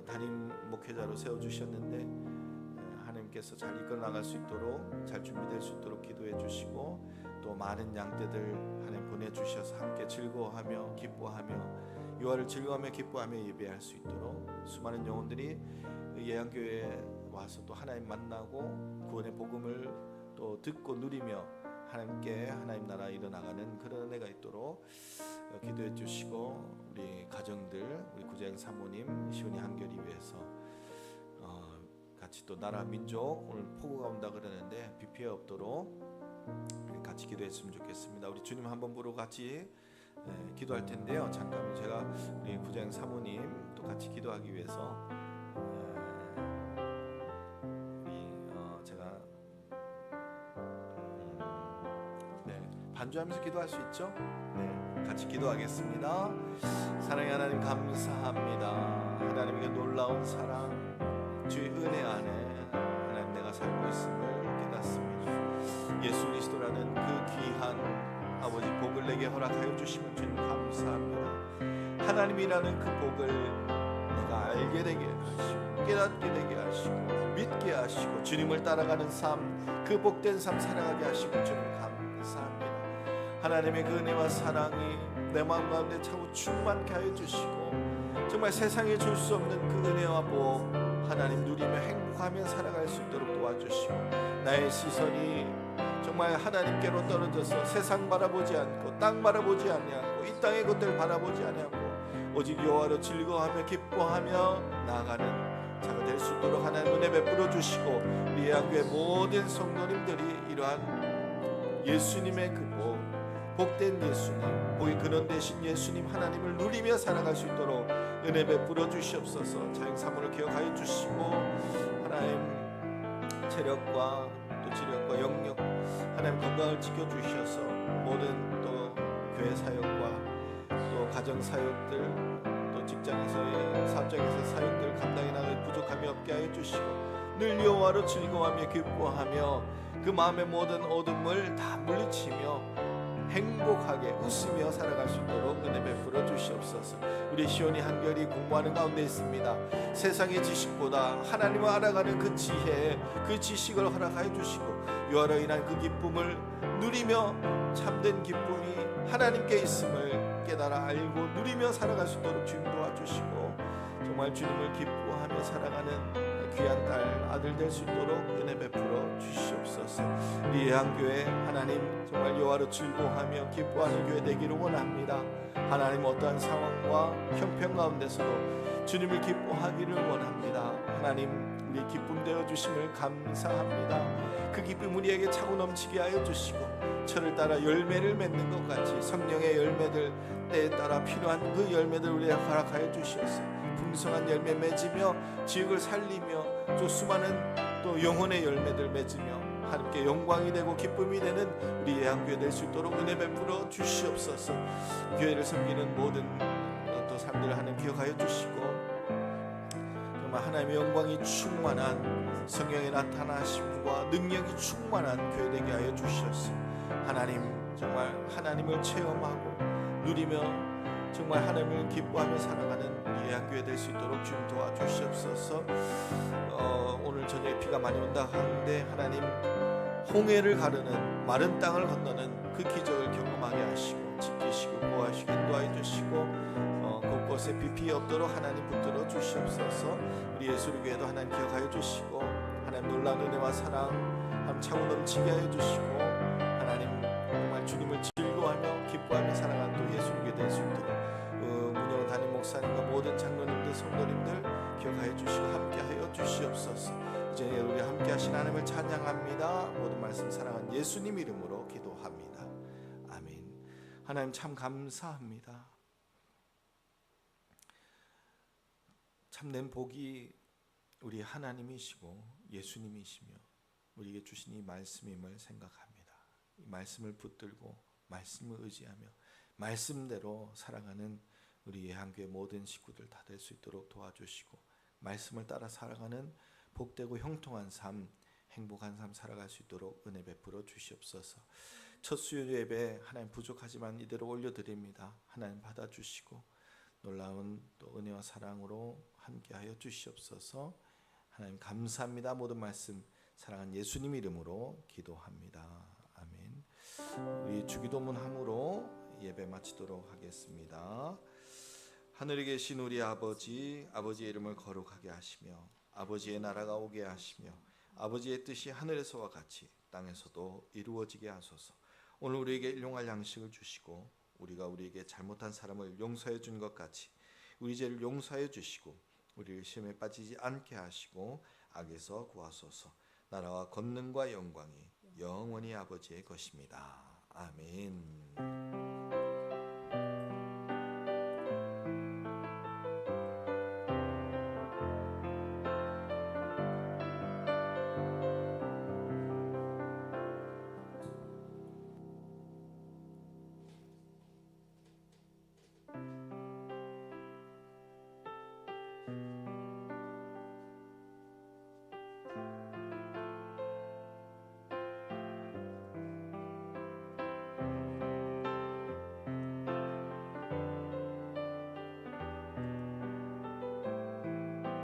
담임 목회자로 세워주셨는데 하나님께서 잘 이끌어나갈 수 있도록, 잘 준비될 수 있도록 기도해 주시고, 또 많은 양떼들 하나님 보내주셔서 함께 즐거워하며 기뻐하며 유아를 즐거워하며 기뻐하며 예배할 수 있도록, 수많은 영혼들이 예한교회에 와서 또 하나님 만나고 구원의 복음을 또 듣고 누리며 하나님께 하나님 나라 일어나가는 그런 은혜가 있도록 기도해 주시고, 우리 가정들, 우리 구자영 사모님, 시온이 한결이 위해서 같이 또 나라 민족, 오늘 폭우가 온다 그러는데 비 피해 없도록 같이 기도했으면 좋겠습니다. 우리 주님 한번 부르고 같이 기도할 텐데요. 잠깐 제가 우리 구자영 사모님 또 같이 기도하기 위해서 제가 반주하면서 기도할 수 있죠? 네, 같이 기도하겠습니다. 사랑의 하나님 감사합니다. 하나님의 놀라운 사랑, 주의 은혜 안에 하나님 내가 살고 있음을 깨닫습니다. 예수 그리스도라는 그 귀한 아버지 복을 내게 허락하여 주시면 주님 감사합니다. 하나님이라는 그 복을 내가 알게 되게 하시고 깨닫게 되게 하시고 믿게 하시고 주님을 따라가는 삶, 그 복된 삶 살아가게 하시고 주님 감사합니다. 하나님의 그 은혜와 사랑이 내 마음 가운데 차고 충만케 하여 주시고, 정말 세상에 줄 수 없는 그 은혜와 복 하나님 누리며 행복하며 살아갈 수 있도록 도와주시고, 나의 시선이 정말 하나님께로 떨어져서 세상 바라보지 않고 땅 바라보지 아니하고 이 땅의 것들 바라보지 아니하고 오직 여호와로 즐거워하며 기뻐하며 나아가는 자가 될 수 있도록 하나님 은혜 베풀어 주시고, 우리 예한교회 모든 성도님들이 이러한 예수님의 그 복된 예수님, 복의 근원 되신 예수님 하나님을 누리며 살아갈 수 있도록 은혜 베풀어 주시옵소서. 자영 사모를 기억하여 주시고, 하나님 체력과 또 지력과 영력, 하나님 건강을 지켜주셔서 모든 또 교회 사역과 또 가정 사역들, 또 직장에서의 사업장에서의 사역들 감당해 나갈 부족함이 없게 하여 주시고, 늘 여호와로 즐거워하며 기뻐하며 그 마음의 모든 어둠을 다 물리치며 행복하게 웃으며 살아갈 수 있도록 은혜 베풀어 주시옵소서. 우리 시온이 한결이 공부하는 가운데 있습니다. 세상의 지식보다 하나님을 알아가는 그 지혜, 그 지식을 허락하여 주시고, 유아로 인한 그 기쁨을 누리며 참된 기쁨이 하나님께 있음을 깨달아 알고 누리며 살아갈 수 있도록 주님 도와주시고, 정말 주님을 기뻐하며 살아가는 귀한 딸, 아들 될 수 있도록 은혜 베풀어 주시옵소서. 우리 예한교회 하나님 정말 여호와로 즐거워하며 기뻐하는 교회 되기를 원합니다. 하나님 어떠한 상황과 형편 가운데서도 주님을 기뻐하기를 원합니다. 하나님 우리 기쁨 되어 주심을 감사합니다. 그 기쁨 우리에게 차고 넘치게 하여 주시고, 철을 따라 열매를 맺는 것 같이 성령의 열매들, 때에 따라 필요한 그 열매들 우리에게 허락하여 주시옵소서. 풍성한 열매 맺으며 지역을 살리며 또 수많은 또 영혼의 열매들 맺으며 하나님께 영광이 되고 기쁨이 되는 우리 예한교회 될 수 있도록 은혜 베풀어 주시옵소서. 교회를 섬기는 모든 또 사람들을 하나님 기억하여 주시고, 정말 하나님의 영광이 충만한 성령의 나타나심과 능력이 충만한 교회 되게 하여 주시옵소서. 하나님 정말 하나님을 체험하고 누리며 정말 하나님을 기뻐하며 살아가는 예한교회 될 수 있도록 주님 도와주시옵소서. 오늘 저녁에 비가 많이 온다 하는데 하나님 홍해를 가르는 마른 땅을 건너는 그 기적을 경험하게 하시고 지키시고 보호하시고 인도하여 주시고, 곳곳에 비 피해 없도록 하나님 붙들어 주시옵소서. 우리 예수를 교회도 하나님 기억하여 주시고, 하나님 놀라운 은혜와 사랑 하나님 차고 넘치게 하여 주시고, 하나님 정말 주님을 즐거워하며 기뻐하며 살아가는 또 예수를 교회 될 수 있도록 문영 담임 목사님과 모든 장로님들 성도님들 기억하여 주시고 함께하여 주시옵소서. 이제 우리 함께하신 하나님을 찬양합니다. 모든 말씀 사랑하는 예수님 이름으로 기도합니다. 아멘. 하나님 참 감사합니다. 참된 복이 우리 하나님이시고 예수님이시며 우리에게 주신 이 말씀임을 생각합니다. 이 말씀을 붙들고 말씀을 의지하며 말씀대로 살아가는 우리 예한교회 모든 식구들 다 될 수 있도록 도와주시고 말씀을 따라 살아가는 복되고 형통한 삶, 행복한 삶 살아갈 수 있도록 은혜 베풀어 주시옵소서. 첫 수요 예배 하나님 부족하지만 이대로 올려드립니다. 하나님 받아주시고 놀라운 또 은혜와 사랑으로 함께하여 주시옵소서. 하나님 감사합니다. 모든 말씀 사랑하는 예수님 이름으로 기도합니다. 아멘. 우리 주기도문 함으로 예배 마치도록 하겠습니다. 하늘에 계신 우리 아버지, 아버지의 이름을 거룩하게 하시며 아버지의 나라가 오게 하시며 아버지의 뜻이 하늘에서와 같이 땅에서도 이루어지게 하소서. 오늘 우리에게 일용할 양식을 주시고 우리가 우리에게 잘못한 사람을 용서해 준 것 같이 우리 죄를 용서해 주시고 우리를 시험에 빠지지 않게 하시고 악에서 구하소서. 나라와 권능과 영광이 영원히 아버지의 것입니다. 아멘.